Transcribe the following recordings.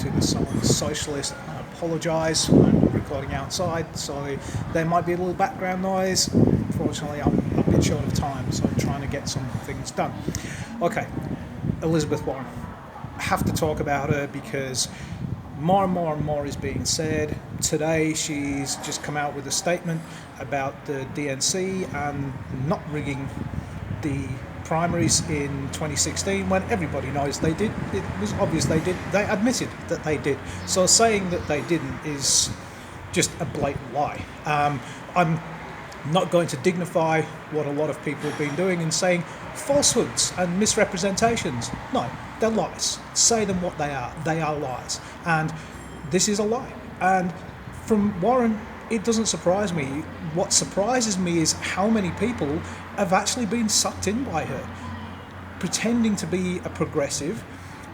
see that someone's socialist. I apologise. I'm recording outside, so there might be a little background noise. Unfortunately, I'm a bit short of time, so I'm trying to get some things done. Okay, Elizabeth Warren. I have to talk about her because more and more is being said. Today she's just come out with a statement about the DNC and not rigging the primaries in 2016 when everybody knows they did. It was obvious they did. They admitted that they did. So saying that they didn't is just a blatant lie. I'm not going to dignify what a lot of people have been doing and saying falsehoods and misrepresentations. No, they're lies. Say them what they are. They are lies. And this is a lie. And from Warren, it doesn't surprise me. What surprises me is how many people have actually been sucked in by her, pretending to be a progressive.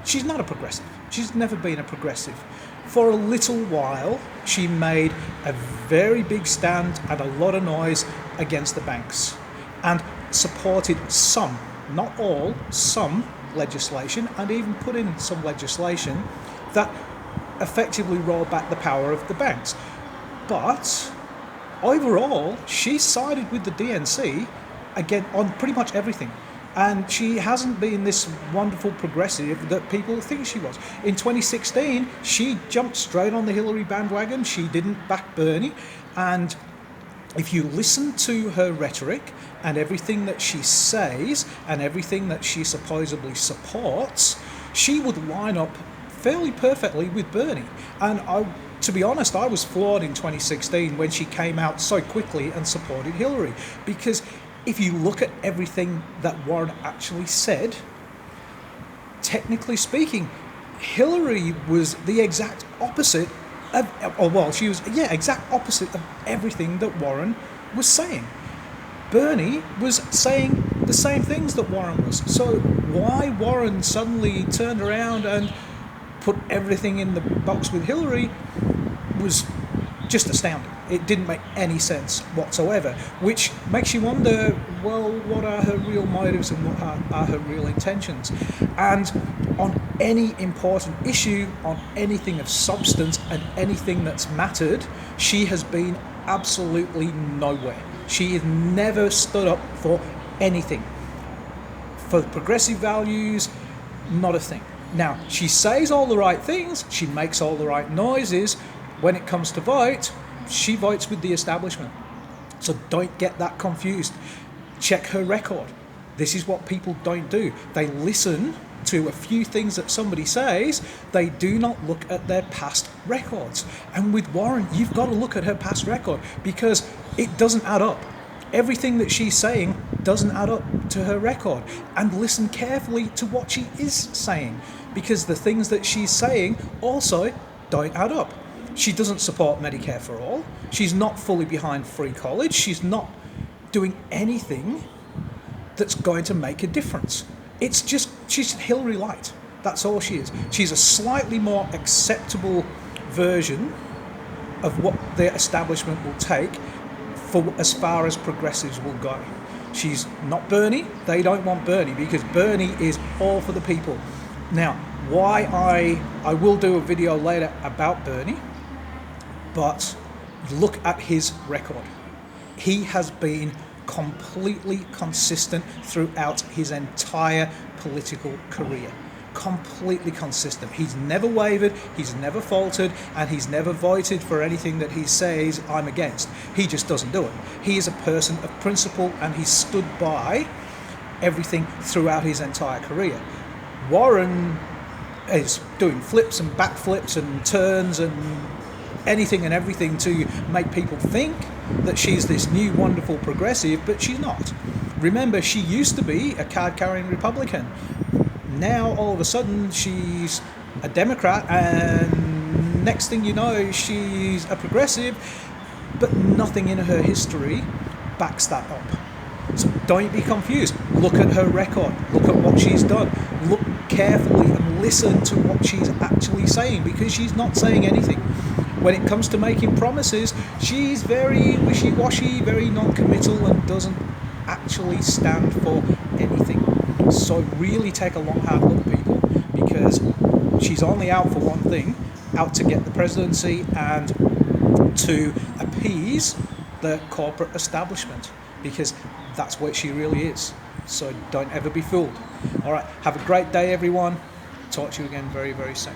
She's not a progressive. She's never been a progressive. For a little while, she made a very big stand and a lot of noise against the banks and supported some, not all, some legislation, and even put in some legislation that effectively rolled back the power of the banks. But overall, she sided with the DNC again on pretty much everything. And she hasn't been this wonderful progressive that people think she was. In 2016, she jumped straight on the Hillary bandwagon. She didn't back Bernie. And if you listen to her rhetoric and everything that she says and everything that she supposedly supports, she would line up fairly perfectly with Bernie. And to be honest, I was floored in 2016 when she came out so quickly and supported Hillary, because if you look at everything that Warren actually said, technically speaking, Hillary was the exact opposite exact opposite of everything that Warren was saying. Bernie was saying the same things that Warren was. So why Warren suddenly turned around and put everything in the box with Hillary was just astounding. It didn't make any sense whatsoever, which makes you wonder, well, what are her real motives and what are her real intentions? And on any important issue, on anything of substance and anything that's mattered, she has been absolutely nowhere. She has never stood up for anything. For progressive values, not a thing. Now, she says all the right things, she makes all the right noises. When it comes to vote, she votes with the establishment. So don't get that confused. Check her record. This is what people don't do. They listen to a few things that somebody says. They do not look at their past records. And with Warren, you've got to look at her past record because it doesn't add up. Everything that she's saying doesn't add up to her record. And listen carefully to what she is saying, because the things that she's saying also don't add up. She doesn't support Medicare for all. She's not fully behind free college. She's not doing anything that's going to make a difference. It's just, she's Hillary Light. That's all she is. She's a slightly more acceptable version of what the establishment will take for as far as progressives will go. She's not Bernie. They don't want Bernie because Bernie is all for the people. Now, why I will do a video later about Bernie, but look at his record. He has been completely consistent throughout his entire political career. Completely consistent. He's never wavered, he's never faltered, and he's never voted for anything that he says I'm against. He just doesn't do it. He is a person of principle and he stood by everything throughout his entire career. Warren is doing flips and backflips and turns and anything and everything to make people think that she's this new wonderful progressive, but she's not. Remember, she used to be a card-carrying Republican. Now all of a sudden she's a Democrat, and next thing you know she's a progressive, but nothing in her history backs that up. So don't be confused. Look at her record. Look at what she's done. Look carefully and listen to what she's actually saying, because she's not saying anything. When it comes to making promises, she's very wishy-washy, very non-committal, and doesn't actually stand for anything. So really take a long hard look, people, because she she's only out for one thing, out to get the presidency and to appease the corporate establishment, because that's what she really is. So don't ever be fooled. All right, have a great day, everyone. Talk to you again very, very soon.